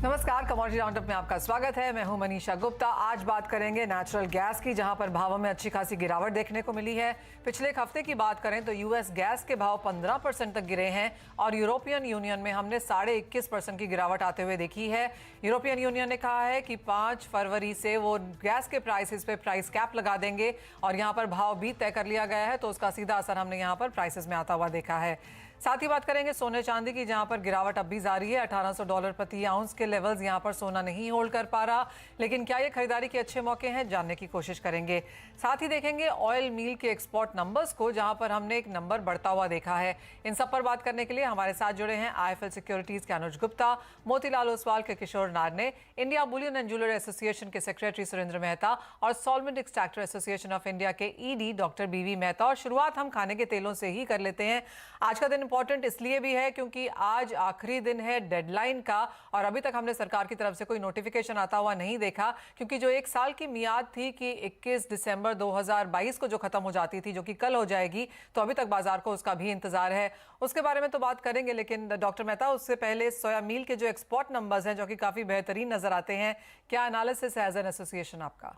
नमस्कार, commodity roundup में आपका स्वागत है। मैं हूं मनीषा गुप्ता। आज बात करेंगे नेचुरल गैस की, जहां पर भावों में अच्छी खासी गिरावट देखने को मिली है। पिछले एक हफ्ते की बात करें तो यूएस गैस के भाव 15% तक गिरे हैं और यूरोपियन यूनियन में हमने 21.5% की गिरावट आते हुए देखी है। यूरोपियन यूनियन ने कहा है कि 5 फरवरी से वो गैस के प्राइसेस पे प्राइस कैप लगा देंगे और यहाँ पर भाव भी तय कर लिया गया है, तो उसका सीधा असर हमने यहाँ पर प्राइसेस में आता हुआ देखा है। साथ ही बात करेंगे सोने चांदी की, जहां पर गिरावट अब भी जारी है। $1800 प्रति आउंस के लेवल्स यहां पर सोना नहीं होल्ड कर पा रहा, लेकिन क्या ये खरीदारी के अच्छे मौके हैं, जानने की कोशिश करेंगे। साथ ही देखेंगे ऑयल मील के एक्सपोर्ट नंबर्स को, जहां पर हमने एक नंबर बढ़ता हुआ देखा है। इन सब पर बात करने के लिए हमारे साथ जुड़े हैं आईएफएल सिक्योरिटीज के अनुज गुप्ता, मोतीलाल ओसवाल के Kishore Narne, India bullion and jewellery association के सेक्रेटरी सुरेंद्र मेहता और solvent extractor association of India के ईडी डॉक्टर बीवी मेहता। और शुरुआत हम खाने के तेलों से ही कर लेते हैं। आज का दिन इंपॉर्टेंट इसलिए भी है क्योंकि आज आखिरी दिन है डेडलाइन का और अभी तक हमने सरकार की तरफ से कोई नोटिफिकेशन आता हुआ नहीं देखा, क्योंकि जो 1 साल की मियाद थी कि 21 दिसंबर 2022 को जो खत्म हो जाती थी, जो कि कल हो जाएगी, तो अभी तक बाजार को उसका भी इंतजार है। उसके बारे में तो बात करेंगे, लेकिन डॉक्टर मेहता, उससे पहले सोया मील के जो एक्सपोर्ट नंबर्स हैं, जो कि काफी बेहतरीन नजर आते हैं, क्या एनालिसिस है एज एन एसोसिएशन आपका?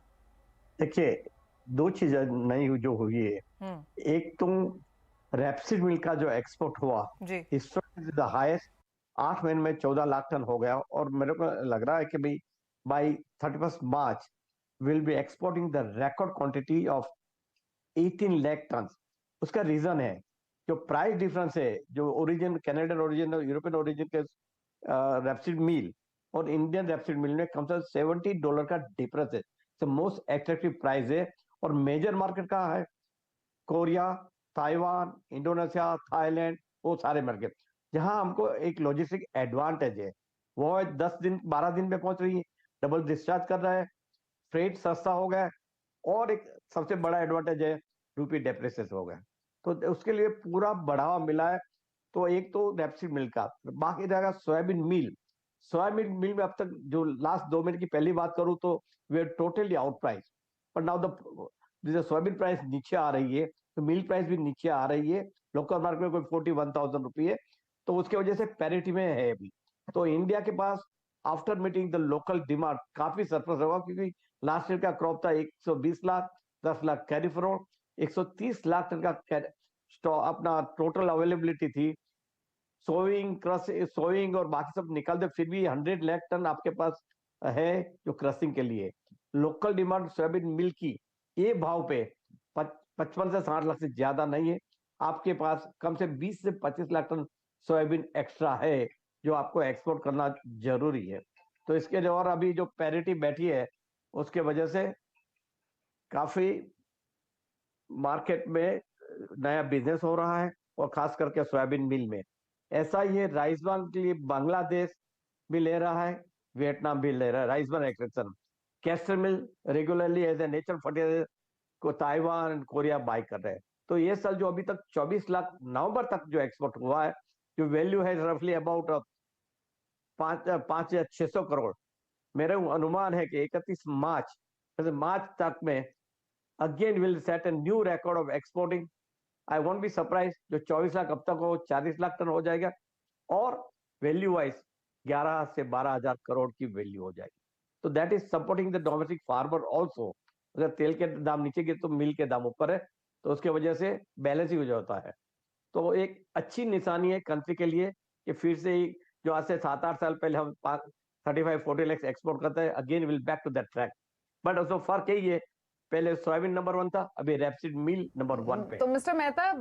देखिए, 2 चीजें नई जो हुई है। एक तो रेपसीड मिल का जो एक्सपोर्ट हुआ, इस वक्त द हाईएस्ट 8 महीने में 14 लाख टन हो गया और मेरे को लग रहा है कि भाई by 31 March will be exporting the record quantity of 18 lakh ton. उसका रीजन है जो प्राइस डिफरेंस है, जो ओरिजिन कैनेडियन ओरिजिन और यूरोपियन ओरिजिन के रेपसीड मिल और इंडियन रेपसीड मिल में कम से कम $70 का डिफरेंस है। मोस्ट एट्रैक्टिव प्राइस है और मेजर मार्केट कहाँ है? कोरिया, ताइवान, इंडोनेशिया, थाईलैंड, वो सारे मार्केट जहां हमको एक लॉजिस्टिक एडवांटेज है। वो 10 दिन 12 दिन में पहुंच रही है, डबल डिस्चार्ज कर रहा है, फ्रेट सस्ता हो गया और एक सबसे बड़ा एडवांटेज है, रूपी डेप्रिसिएशन हो गया, तो उसके लिए पूरा बढ़ावा मिला है। तो एक तो रेपसीड मिल का, बाकी रहेगा सोयाबीन मिल। सोयाबीन मिल में अब तक जो लास्ट 2 मिनट की पहली बात करूं तो we are totally out price, but now the soybean price नीचे आ रही है तो मिल प्राइस भी नीचे आ रही है। लोकल मार्केट में कोई 41,000 रुपये है, तो उसकी वजह से पैरिटी में है अभी। तो इंडिया के पास after meeting the local demand काफी सरप्लस होगा, क्योंकि लास्ट ईयर का क्रॉप था 120 lakh, 10 lakh carry forward, 130 lakh ton का अपना टोटल अवेलेबिलिटी थी। सोइंग क्रश सोइंग और बाकी सब निकाल दे, फिर भी 100 लाख टन आपके पास है जो क्रशिंग के लिए। लोकल डिमांड सोयाबीन मिल की ये भाव पे 55 से 60 लाख से ज्यादा नहीं है। आपके पास कम से 20 से 25 लाख टन सोयाबीन एक्स्ट्रा है जो आपको एक्सपोर्ट करना जरूरी है। तो इसके लिए और अभी जो पैरिटी बैठी है उसके वजह से काफी मार्केट में नया बिजनेस हो रहा है और खास करके सोयाबीन मिल में। ऐसा ही है राइस ब्रान के लिए बांग्लादेश भी ले रहा है, वियतनाम भी ले रहा है rice bran extraction. Castor meal regularly as a natural fertiliser को ताइवान कोरिया बाय कर रहे हैं। तो ये साल जो अभी तक 24 लाख नवंबर तक जो एक्सपोर्ट हुआ है, जो वैल्यू है रफली अबाउट 5 या 600 करोड़। मेरा अनुमान है कि 31 मार्च तक में again will set a new record of exporting. I won't be surprise जो 24 लाख अब तक हो 40 लाख टन हो जाएगा और वैल्यू वाइज 11 से 12 हजार करोड़ की वैल्यू हो जाएगी। तो that is supporting the domestic farmer also. अगर तेल के दाम नीचे गिरे तो मिल के दाम ऊपर है, तो उसके वजह से बैलेंस ही हो जाता है। तो एक अच्छी निशानी है कंट्री के लिए कि फिर से ही जो आज से 7-8 साल पहले हम 35-40 लाख एक्सपोर्ट करते हैं, again will back to that track. But उसमें फर्क यही है, पहले सोयाबीन नंबर 1 था, अभी रेपसीड मिल नंबर 1 पे। तो मिस्टर मेहता,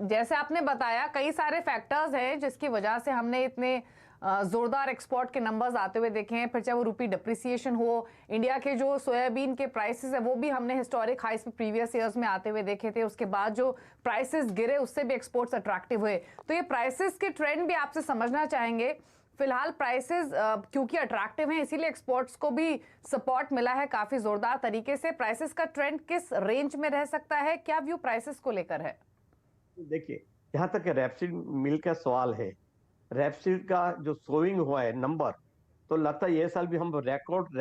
जैसे आपने बताया कई सारे फैक्टर्स हैं जिसकी वजह से हमने इतने जोरदार एक्सपोर्ट के नंबर्स आते हुए देखे हैं। फिर चाहे वो रूपी डिप्रिसिएशन हो, इंडिया के जो सोयाबीन के प्राइसेस है वो भी हमने हिस्टोरिक हाइस पे प्रीवियस ईयर्स में आते हुए देखे थे। उसके बाद जो प्राइसेस गिरे उससे भी एक्सपोर्ट्स अट्रैक्टिव हुए। तो ये प्राइसेस के ट्रेंड भी आपसे समझना चाहेंगे। फिलहाल प्राइसेस क्योंकि अट्रैक्टिव हैं इसीलिए एक्सपोर्ट्स को भी सपोर्ट मिला है काफी जोरदार तरीके से। प्राइसेस का ट्रेंड किस रेंज में रह सकता है, क्या व्यू प्राइसेस को लेकर है? देखिए, जहां तक रेपसीड मिल का सवाल है, रेपसीड का जो सोइंग हुआ है नंबर, तो लगता है ये साल भी हम रिकॉर्ड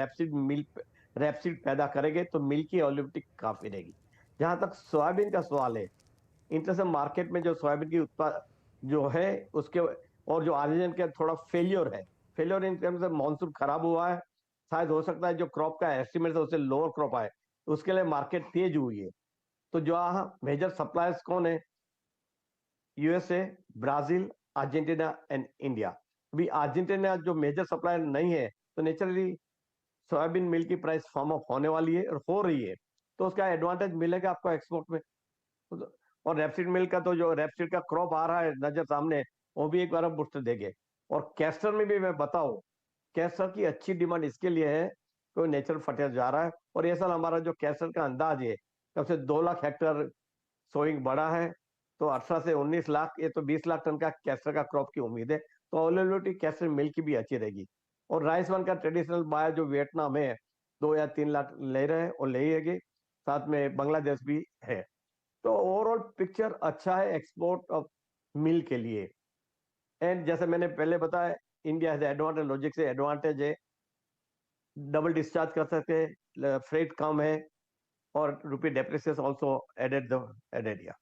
रेपसीड पैदा करेंगे, तो मिल की अवेलेबिलिटी काफी रहेगी। जहां तक सोयाबीन का सवाल है, इंटरनेशनल मार्केट में जो सोयाबीन की उत्पाद जो है उसके और जो ऑरिजिन का थोड़ा फेलियर है, failure in terms of monsoon खराब हुआ है, शायद हो सकता है जो क्रॉप का एस्टिमेट है उससे लोअर क्रॉप आए, उसके लिए मार्केट तेज हुई है। तो जो मेजर सप्लायर्स कौन है? USA, Brazil, Argentina and India. अभी अर्जेंटीना जो मेजर सप्लायर नहीं है, तो नेचुरली सोयाबीन मिल की प्राइस फॉर्म अप होने वाली है और हो रही है, तो उसका एडवांटेज मिलेगा आपको एक्सपोर्ट में। और रेपसीड मिल का तो जो रेपसीड का क्रॉप आ रहा है नजर सामने, वो भी एक बार बूस्ट देंगे। और कैस्टर में भी मैं बताऊं, कैस्टर की अच्छी डिमांड इसके लिए है कोई नेचुरल फर्टिलाइजर जा रहा है, और ये साल हमारा जो कैस्टर का अंदाज है कब से 2 लाख हेक्टेयर सोइंग बढ़ा है, तो 18 से 19 लाख, ये तो 20 लाख टन का कैस्टर का क्रॉप की उम्मीद है। तो अवेलेबिलिटी कैस्टर मिल की भी अच्छी रहेगी। और राइस वन का ट्रेडिशनल बायर जो वियतनाम है 2 या 3 लाख ले रहे हैं और ले ही, साथ में बांग्लादेश भी है। तो ओवरऑल पिक्चर अच्छा है एक्सपोर्ट ऑफ मिल के लिए। एंड जैसे मैंने पहले बताया, इंडिया हैज एडवांटेज, लॉजिक से एडवांटेज है, डबल डिस्चार्ज कर सकते हैं, फ्रेट कम है, और रुपी डेप्रिसिएशन आल्सो एडेड या।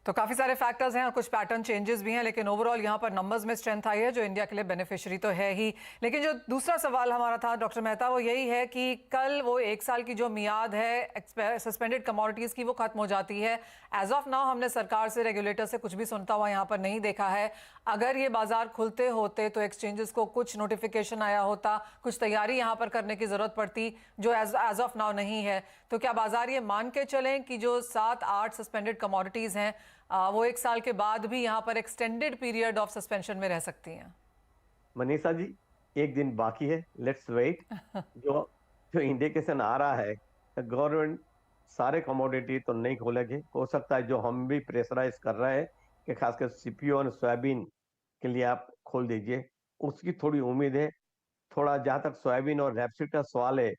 तो काफी सारे फैक्टर्स हैं और कुछ पैटर्न चेंजेस भी हैं, लेकिन ओवरऑल यहाँ पर नंबर्स में स्ट्रेंथ आई है जो इंडिया के लिए बेनिफिशियरी तो है ही। लेकिन जो दूसरा सवाल हमारा था डॉक्टर मेहता, वो यही है कि कल वो 1 साल की जो मियाद है सस्पेंडेड कमोडिटीज की वो खत्म हो जाती है। एज ऑफ नाउ हमने सरकार से, रेगुलेटर से कुछ भी सुनता हुआ यहाँ पर नहीं देखा है। अगर ये बाजार खुलते होते तो एक्सचेंजेस को कुछ नोटिफिकेशन आया होता, कुछ तैयारी यहाँ पर करने की जरूरत पड़ती, जो एज ऑफ नाउ नहीं है। तो क्या बाजार ये मान के चलें कि जो 7-8 सस्पेंडेड कमोडिटीज हैं वो 1 साल के बाद भी यहाँ पर एक्सटेंडेड पीरियड ऑफ सस्पेंशन में रह सकती हैं? मनीषा जी, एक दिन बाकी है, लेट्स वेट। जो इंडिकेशन आ रहा है, गवर्नमेंट सारे कमोडिटी तो नहीं खोलेगी, हो सकता है जो हम भी प्रेशराइज कर रहे हैं कि खासकर सीपीओ और सोयाबीन के लिए आप खोल दीजिए, उसकी थोड़ी उम्मीद है। थोड़ा जहां तक सोयाबीन और रेपसीड का सवाल है,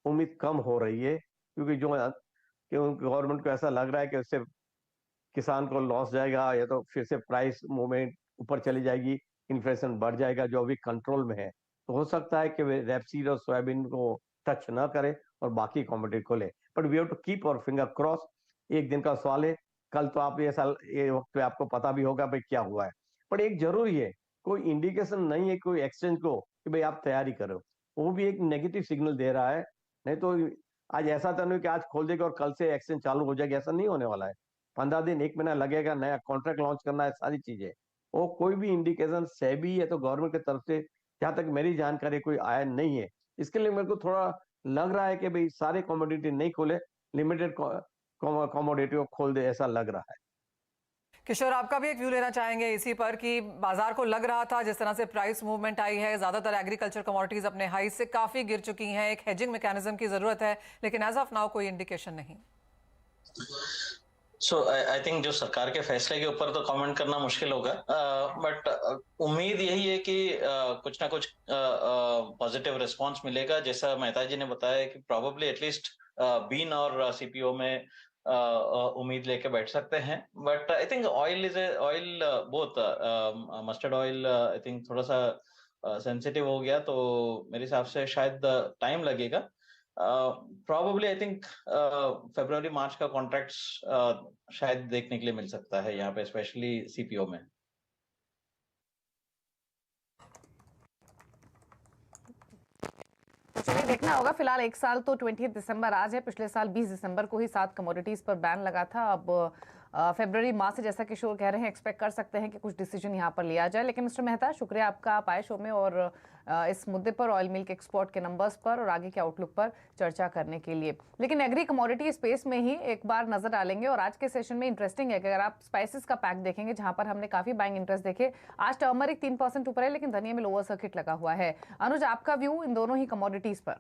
उम्मीद कम हो रही है, क्योंकि जो गवर्नमेंट को ऐसा लग रहा है कि उससे किसान को लॉस जाएगा, या तो फिर से प्राइस मूवमेंट ऊपर चली जाएगी, इन्फ्लेशन बढ़ जाएगा जो अभी कंट्रोल में है। तो हो सकता है कि वे रेपसीड और सोयाबीन को टच ना करे और बाकी कमोडिटी खोले। But we have to keep our finger cross, एक दिन का सवाल है। कल तो आप ये वक्त पे आपको पता भी होगा भाई क्या हुआ है। पर एक जरूरी है, कोई इंडिकेशन नहीं है कोई एक्सचेंज को कि भाई आप तैयारी करो, वो भी एक नेगेटिव सिग्नल दे रहा है। नहीं तो आज ऐसा तो नहीं कि आज खोल देगा और कल से एक्सचेंज चालू हो जाएगा, ऐसा नहीं होने वाला है। 15 दिन 1 महीना लगेगा, नया कॉन्ट्रैक्ट लॉन्च करना है, सारी चीजें। वो कोई भी इंडिकेशन सेबी या तो गवर्नमेंट की तरफ से, जहां तक मेरी जानकारी, कोई आया नहीं है। इसके लिए मेरे को थोड़ा लग रहा है कि भाई सारे कमोडिटी नहीं खोले, लिमिटेड कमोडिटी को खोल दे, ऐसा लग रहा है। किशोर, आपका भी एक व्यू लेना चाहेंगे इसी पर कि बाजार को लग रहा था जिस तरह से प्राइस मूवमेंट आई है, ज्यादातर एग्रीकल्चर कमोडिटीज अपने हाई से काफी गिर चुकी हैं, एक हेजिंग मैकेनिज्म की जरूरत है, लेकिन एज ऑफ नाउ कोई इंडिकेशन नहीं। आई थिंक जो सरकार के फैसले के ऊपर तो कमेंट करना मुश्किल होगा, बट उम्मीद यही है कि कुछ ना कुछ पॉजिटिव रिस्पांस मिलेगा। जैसा मेहता जी ने बताया कि प्रोबेबली एटलीस्ट बीन और सीपीओ में उम्मीद लेके बैठ सकते हैं। But I think oil both mustard oil I think थोड़ा सा सेंसिटिव हो गया, तो मेरे हिसाब से शायद टाइम लगेगा। प्रोबेबली आई थिंक फरवरी मार्च का कॉन्ट्रैक्ट्स शायद देखने के लिए मिल सकता है यहाँ पे, स्पेशली सीपीओ में। चलिए देखना होगा। फिलहाल 1 साल तो 20 दिसंबर आज है, पिछले साल 20 दिसंबर को ही 7 कमोडिटीज पर बैन लगा था। अब फरवरी माह से, जैसा किशोर कह रहे हैं, एक्सपेक्ट कर सकते हैं कि कुछ डिसीजन यहाँ पर लिया जाए। लेकिन मिस्टर मेहता, शुक्रिया आपका आप आए शो में और इस मुद्दे पर, ऑयल मिल के एक्सपोर्ट के नंबर्स पर और आगे के आउटलुक पर चर्चा करने के लिए। लेकिन एग्री कमोडिटी स्पेस में ही एक बार नजर डालेंगे, और आज के सेशन में इंटरेस्टिंग है कि अगर आप स्पाइसेस का पैक देखेंगे, जहां पर हमने काफी बाइंग इंटरेस्ट देखे, आज टर्मरिक 3% ऊपर है, लेकिन धनिया में लोअर सर्किट लगा हुआ है। अनुज, आपका व्यू इन दोनों ही कमोडिटीज पर?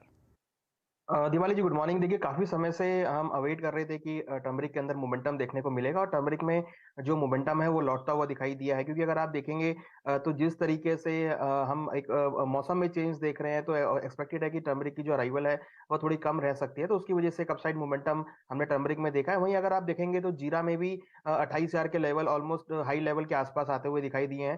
दिवाली जी, गुड मॉर्निंग। देखिए, काफी समय से हम अवेट कर रहे थे कि टर्मरिक के अंदर मोमेंटम देखने को मिलेगा, और टर्मरिक में जो मोमेंटम है वो लौटता हुआ दिखाई दिया है। क्योंकि अगर आप देखेंगे तो जिस तरीके से हम एक मौसम में चेंज देख रहे हैं, तो एक्सपेक्टेड है कि टर्मरिक की जो अराइवल है वो थोड़ी कम रह सकती है, तो उसकी वजह से एक अपसाइड मोमेंटम हमने टर्मरिक में देखा है। वहीं अगर आप देखेंगे तो जीरा में भी 28,000 के लेवल, ऑलमोस्ट हाई लेवल के आसपास आते हुए दिखाई दिए हैं।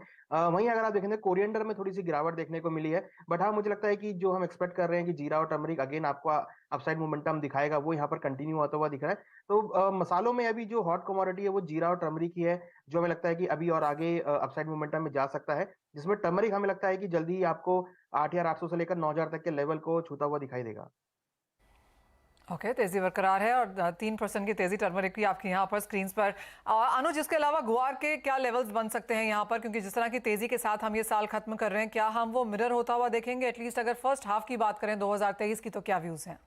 वहीं अगर आप देखेंगे कोरिएंडर में थोड़ी सी गिरावट देखने को मिली है। बट हाँ, मुझे लगता है कि जो हम एक्सपेक्ट कर रहे हैं कि जीरा और टर्मरिक अगेन आपको अपसाइड मोमेंटम दिखाएगा वो यहाँ पर कंटिन्यू होता हुआ दिख रहा है। तो मसालों में अभी जो हॉट कमोडिटी है वो जीरा और टर्मरिक ही है, जो हमें लगता है कि अभी और आगे अपसाइड मोमेंटम में जा सकता है, जिसमें टर्मरिक हमें लगता है कि जल्दी ही आपको 8,800 से लेकर 9,000 तक के लेवल को छूता हुआ दिखाई देगा। ओके, तेजी बरकरार है और 3% की तेजी टर्मरिक की आपकी यहाँ पर स्क्रीन पर। अनुज, इसके अलावा गुआर के क्या लेवल्स बन सकते हैं यहाँ पर, क्योंकि जिस तरह की तेजी के साथ हम ये साल खत्म कर रहे हैं, क्या हम वो मिरर होता हुआ देखेंगे? एटलीस्ट अगर फर्स्ट हाफ की बात करें 2023 की, तो क्या व्यूज हैं?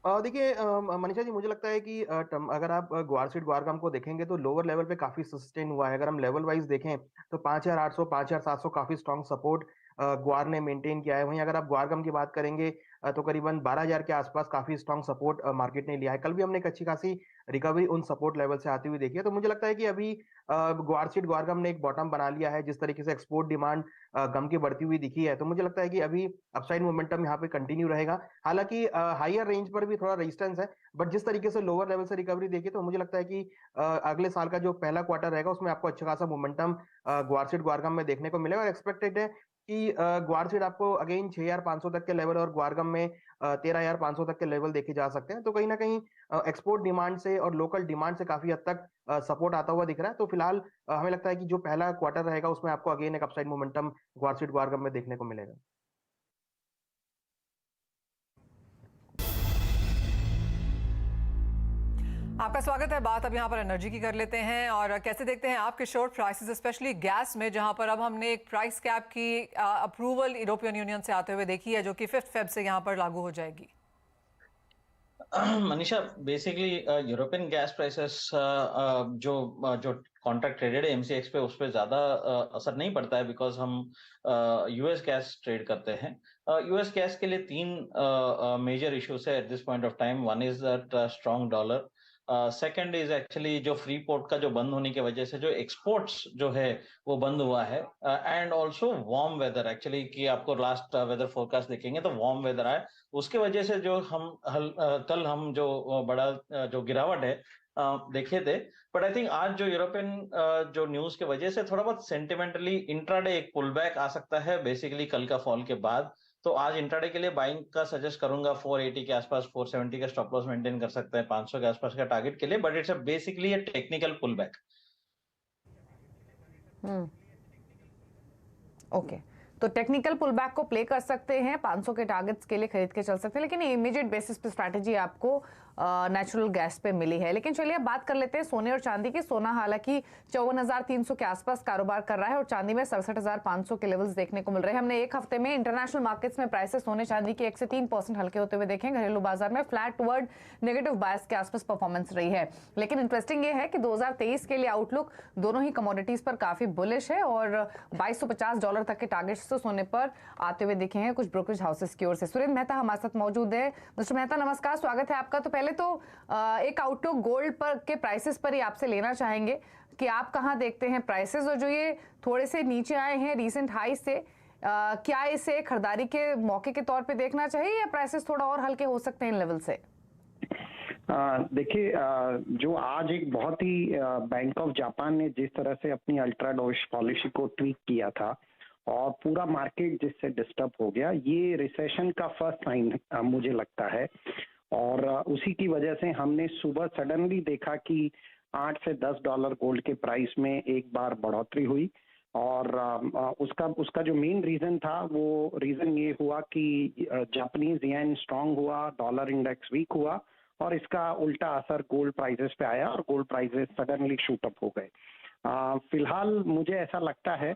देखिए मनीषा जी, मुझे लगता है कि अगर आप ग्वारसीड ग्वारगाम को देखेंगे तो लोअर लेवल पे काफी सस्टेन हुआ है। अगर हम लेवल वाइज देखें तो 5,800 5,700 काफी स्ट्रॉन्ग सपोर्ट ग्वार ने मेंटेन किया है। वहीं अगर आप ग्वारगाम की बात करेंगे तो करीबन 12,000 के आसपास काफी स्ट्रॉन्ग सपोर्ट मार्केट ने लिया है। कल भी हमने एक अच्छी खासी रिकवरी उन सपोर्ट लेवल से आती हुई देखी है। तो मुझे लगता है कि अभी ग्वारसीड ग्वारगाम ने एक बॉटम बना लिया है। जिस तरीके से एक्सपोर्ट डिमांड गम की बढ़ती हुई दिखी है, तो मुझे लगता है कि अभी अपसाइड मोमेंटम यहाँ पे कंटिन्यू रहेगा। हालांकि हायर रेंज पर भी थोड़ा रेजिस्टेंस है, बट जिस तरीके से लोअर लेवल से रिकवरी देखी तो मुझे लगता है कि अगले साल का जो पहला क्वार्टर रहेगा उसमें आपको अच्छा खासा मोमेंटम ग्वारसीड ग्वारगाम में देखने को मिलेगा। और एक्सपेक्टेड है कि ग्वारसीड आपको अगेन 6,500 तक के लेवल और ग्वारगम में 13,500 तक के लेवल देखे जा सकते हैं। तो कहीं ना कहीं एक्सपोर्ट डिमांड से और लोकल डिमांड से काफी हद तक सपोर्ट आता हुआ दिख रहा है। तो फिलहाल हमें लगता है कि जो पहला क्वार्टर रहेगा उसमें आपको अगेन एक अपसाइड मोमेंटम ग्वारसीड ग्वारगम में देखने को मिलेगा। आपका स्वागत है। बात अब यहाँ पर एनर्जी की कर लेते हैं, और कैसे देखते हैं आपके शॉर्ट प्राइसेस, स्पेशली गैस में, जहां पर अब हमने एक प्राइस कैप की अप्रूवल यूरोपियन यूनियन से आते हुए देखी है, जो कि 5 फेब से यहाँ पर लागू हो जाएगी। Manisha, basically European gas prices जो कॉन्ट्रैक्ट ट्रेडेड है एमसीएक्स पे, उस पर ज्यादा असर नहीं पड़ता है, बिकॉज हम यूएस गैस ट्रेड करते हैं। यूएस गैस के लिए 3 मेजर इश्यूज है at this point of time. One is that strong dollar, second is actually जो फ्री पोर्ट का जो बंद होने की वजह से जो एक्सपोर्ट्स जो है वो बंद हुआ है, and also warm weather. Actually कि आपको लास्ट वेदर फोरकास्ट देखेंगे तो वार्म वेदर आए, उसके वजह से जो कल हम जो बड़ा जो गिरावट है देखे थे। बट आई थिंक आज जो यूरोपियन जो न्यूज के वजह से थोड़ा बहुत सेंटिमेंटली इंट्राडे एक पुल बैक आ सकता है, बेसिकली कल का फॉल के बाद। तो आज इंट्राडे के लिए बाइंग का सजेस्ट करूंगा। 480 के आसपास, 470 का स्टॉप लॉस मेंटेन कर सकते हैं 500 के आसपास का टारगेट के लिए, but it's basically a technical pull back. Okay, तो टेक्निकल पुल बैक को प्ले कर सकते हैं, 500 के टारगेट्स के लिए खरीद के चल सकते हैं, लेकिन इमीडिएट बेसिस पे स्ट्रैटेजी आपको नेचुरल गैस पे मिली है। लेकिन चलिए अब बात कर लेते हैं सोने और चांदी की। सोना हालांकि 54,300 के आसपास कारोबार कर रहा है और चांदी में 67,500 के लेवल्स देखने को मिल रहे हैं। हमने एक हफ्ते में इंटरनेशनल मार्केट्स में प्राइसेस सोने चांदी के 1 से 3% हल्के होते हुए देखें। घरेलू बाजार में फ्लैट टुवर्ड नेगेटिव बायस के आसपास परफॉर्मेंस रही है। लेकिन इंटरेस्टिंग ये है कि 2023 के लिए आउटलुक दोनों ही कमोडिटीज पर काफी बुलिश है और $2250 तक के टारगेट्स तो सोने पर आते हुए दिखे हैं कुछ ब्रोकरेज हाउसेस की ओर से। सुरेंद्र मेहता हमारे साथ मौजूद है। मिस्टर मेहता, नमस्कार, स्वागत है आपका। तो पहले तो एक आउटलुक गोल्ड पर के प्राइसेस पर ही आपसे लेना चाहेंगे कि आप कहां देखते हैं प्राइसेस, और जो ये थोड़े से नीचे आए हैं रीसेंट हाई से, क्या इसे खरीदारी के मौके के तौर पे देखना चाहिए या प्राइसेस थोड़ा और हल्के हो सकते हैं इन लेवल से? देखिए, जो आज एक बहुत ही बैंक ऑफ जापान ने जिस तरह से अपनी अल्ट्रा डोविश पॉलिसी को ट्वीक किया था और पूरा मार्केट जिससे डिस्टर्ब हो गया, ये रिसेशन का फर्स्ट साइन मुझे लगता है। और उसी की वजह से हमने सुबह सडनली देखा कि $8 से $10 गोल्ड के प्राइस में एक बार बढ़ोतरी हुई। और उसका जो मेन रीजन था, वो रीजन ये हुआ कि जापानीज येन स्ट्रांग हुआ, डॉलर इंडेक्स वीक हुआ और इसका उल्टा असर गोल्ड प्राइसेस पे आया और gold prices suddenly shoot up हो गए। फिलहाल मुझे ऐसा लगता है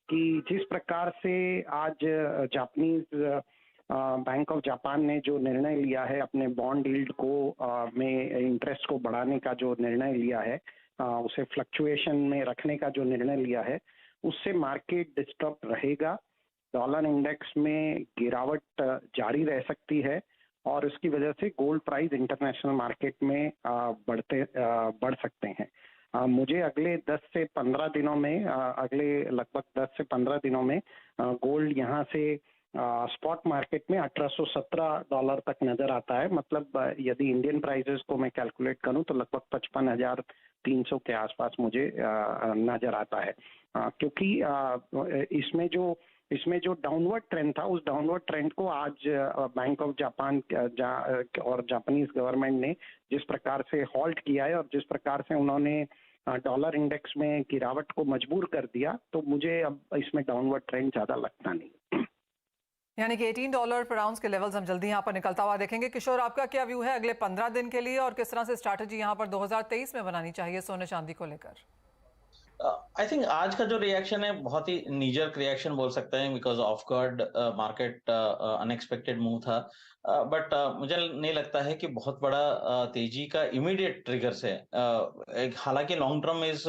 कि जिस प्रकार से आज जापानीज बैंक ऑफ जापान ने जो निर्णय लिया है, अपने बॉन्ड यील्ड को में इंटरेस्ट को बढ़ाने का जो निर्णय लिया है, उसे फ्लक्चुएशन में रखने का जो निर्णय लिया है, उससे मार्केट डिस्टर्ब रहेगा। डॉलर इंडेक्स में गिरावट जारी रह सकती है और इसकी वजह से गोल्ड प्राइस इंटरनेशनल मार्केट में बढ़ सकते हैं। मुझे अगले 10 से 15 दिनों में लगभग 10 से 15 दिनों में गोल्ड यहाँ से स्पॉट मार्केट में $1,817 तक नजर आता है। मतलब यदि इंडियन प्राइसेस को मैं कैलकुलेट करूं तो लगभग 55,300 के आसपास मुझे नजर आता है, क्योंकि इसमें जो इसमें जो डाउनवर्ड ट्रेंड था, उस डाउनवर्ड ट्रेंड को आज बैंक ऑफ जापान और जापानीज गवर्नमेंट ने जिस प्रकार से हॉल्ट किया है और जिस प्रकार से उन्होंने डॉलर इंडेक्स में गिरावट को मजबूर कर दिया, तो मुझे अब इसमें डाउनवर्ड ट्रेंड ज्यादा लगता नहीं। यानी कि $18 पर आउंस के लेवल्स हम जल्दी यहाँ पर निकलता हुआ देखेंगे। किशोर, आपका क्या व्यू है अगले 15 दिन के लिए और किस तरह से स्ट्रैटेजी यहाँ पर 2023 में बनानी चाहिए सोने चांदी को लेकर? आई थिंक आज का जो रिएक्शन है बहुत ही नीजर्क रिएक्शन बोल सकते हैं, because of guard market unexpected move था, बट मुझे नहीं लगता है कि बहुत बड़ा तेजी का इमीडिएट ट्रिगर से हालांकि long term is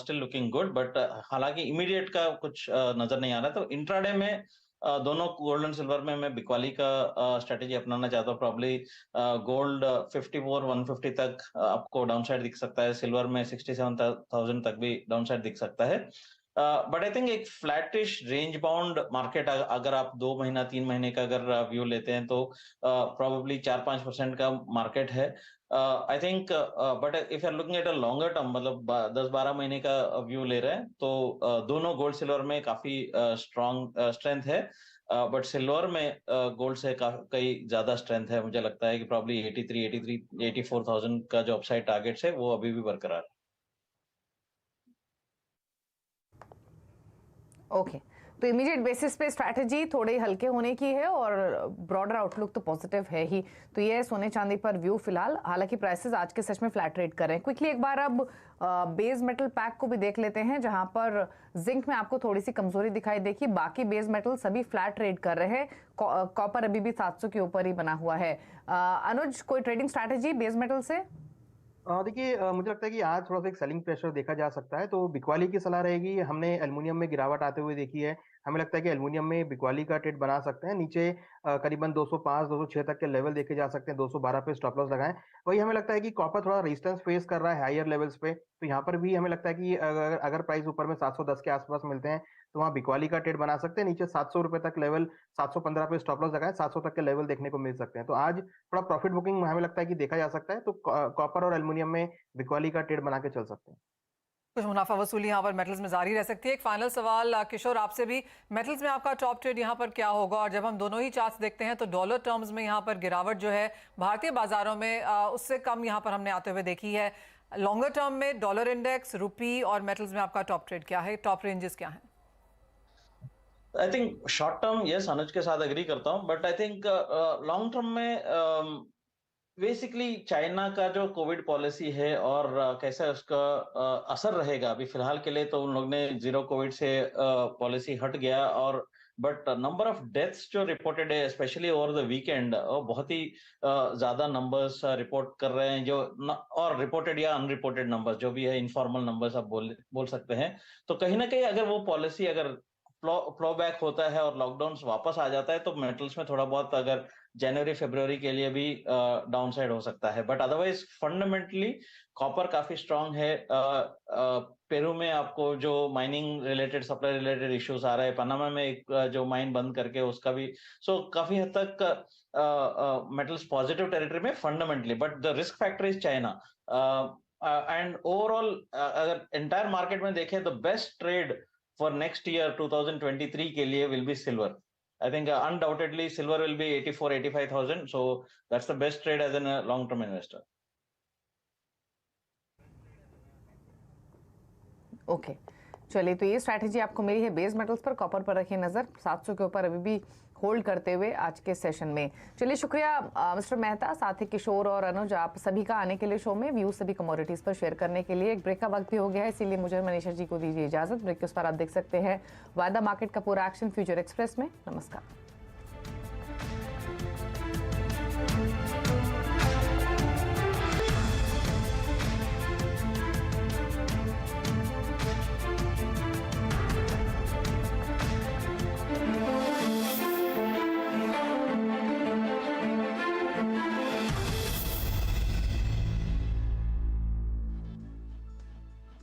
still looking good, but हालांकि इमीडिएट का कुछ नजर नहीं आ रहा। तो इंट्राडे में दोनों गोल्ड एंड सिल्वर में मैं बिकवाली का स्ट्रेटेजी अपनाना चाहता हूँ। प्रॉब्ली गोल्ड 54,150 तक आपको डाउनसाइड दिख सकता है, सिल्वर में 67,000 तक भी डाउनसाइड दिख सकता है। बट आई थिंक एक फ्लैटिश रेंज बाउंड मार्केट, अगर आप 2 महीना 3 महीने का अगर व्यू लेते हैं तो प्रॉब्ली 4-5% का मार्केट है। I think but if you are looking at a longer term, मतलब 10-12 महीने का व्यू ले रहे हैं, तो दोनों गोल्ड सिल्वर में काफी स्ट्रॉन्ग स्ट्रेंथ है, बट सिल्वर में गोल्ड से कई ज्यादा स्ट्रेंथ है। मुझे लगता है कि प्रॉब्ली 84,000 का जो अपसाइड टारगेट्स है वो अभी भी बरकरार है। ओके, तो इमीडिएट बेसिस पे स्ट्रैटेजी थोड़े हल्के होने की है और ब्रॉडर आउटलुक तो पॉजिटिव है ही। तो ये सोने चांदी पर व्यू फिलहाल, हालांकि प्राइसेस आज के सच में फ्लैट ट्रेड कर रहे हैं। क्विकली एक बार अब बेस मेटल पैक को भी देख लेते हैं, जहां पर जिंक में आपको थोड़ी सी कमजोरी दिखाई देगी, बाकी बेस मेटल सभी फ्लैट ट्रेड कर रहे हैं। कॉपर अभी भी 700 के ऊपर ही बना हुआ है। अनुज, कोई ट्रेडिंग स्ट्रैटेजी बेस मेटल से? देखिए, मुझे लगता है कि आज थोड़ा सा एक सेलिंग प्रेशर देखा जा सकता है, तो बिकवाली की सलाह रहेगी। हमने एल्युमिनियम में गिरावट आते हुए देखी है, हमें लगता है कि एल्युमिनियम में बिकवाली का ट्रेड बना सकते हैं। नीचे करीबन 205-206 तक के लेवल देखे जा सकते हैं, 212 पे स्टॉप लॉस लगाएं। वही हमें लगता है कि कॉपर थोड़ा रेजिस्टेंस फेस कर रहा है हायर लेवल्स पे, तो यहाँ पर भी हमें लगता है कि अगर प्राइस ऊपर में 710 के आसपास मिलते हैं तो वहाँ बिकवाली का ट्रेड बना सकते हैं। नीचे 700 रुपए तक लेवल, 715 पे स्टॉप लॉस लगाएं, 700 तक के लेवल देखने को मिल सकते हैं। तो आज थोड़ा प्रॉफिट बुकिंग हमें लगता है कि देखा जा सकता है, तो कॉपर और एल्युमिनियम में बिकवाली का ट्रेड बना के चल सकते हैं। कुछ मुनाफा वसूली यहाँ पर मेटल्स में जारी रह सकती है। एक फाइनल सवाल किशोर आपसे भी, मेटल्स में आपका टॉप ट्रेड यहाँ पर क्या होगा? और जब हम दोनों ही चार्ट्स देखते हैं तो डॉलर टर्म्स में यहाँ पर गिरावट जो है भारतीय बाजारों में उससे कम यहाँ पर हमने आते हुए देखी है। लॉन्गर टर्म में डॉलर इंडेक्स, रुपी और मेटल्स में आपका टॉप ट्रेड क्या है, टॉप रेंजेस क्या है? I think short term yes, Anuj के साथ एग्री करता हूं, but I think long term में बेसिकली चाइना का जो कोविड पॉलिसी है और कैसा उसका असर रहेगा, अभी फिलहाल के लिए तो उन लोग ने जीरो कोविड से पॉलिसी हट गया, और बट नंबर ऑफ डेथ्स जो रिपोर्टेड है स्पेशली ओवर द वीकेंड, बहुत ही ज्यादा नंबर्स रिपोर्ट कर रहे हैं, जो और रिपोर्टेड या अनरिपोर्टेड नंबर्स जो भी है, इनफॉर्मल नंबर्स आप बोल सकते हैं। तो कहीं ना कहीं अगर वो पॉलिसी अगर फ्लो बैक होता है और लॉकडाउन वापस आ जाता है तो मेटल्स में थोड़ा बहुत अगर जनवरी फरवरी के लिए भी डाउनसाइड हो सकता है, बट अदरवाइज फंडामेंटली कॉपर काफी स्ट्रांग है। पेरू में आपको जो mining related, supply related issues आ रहा है, पनामा में एक जो माइन बंद करके उसका भी, सो काफी हद तक मेटल्स पॉजिटिव टेरिटरी में fundamentally, but the risk factor is China. And overall अगर एंटायर मार्केट में देखें तो best trade for next year 2023 के लिए will be silver. I think undoubtedly silver will be 84,000-85,000. So that's the best trade as a long-term investor. Okay, चलिए, तो ये strategy आपको मिली है बेस मेटल्स पर। कॉपर पर रखिए नजर, 700 के ऊपर अभी भी होल्ड करते हुए आज के सेशन में। चलिए, शुक्रिया मिस्टर मेहता, साथ ही किशोर और अनुज, आप सभी का आने के लिए शो में व्यूज सभी कमोडिटीज पर शेयर करने के लिए। एक ब्रेक का वक्त भी हो गया है, इसीलिए मुझे मनीषा जी को दीजिए इजाजत। ब्रेक के उस पर आप देख सकते हैं वायदा मार्केट का पूरा एक्शन फ्यूचर एक्सप्रेस में। नमस्कार।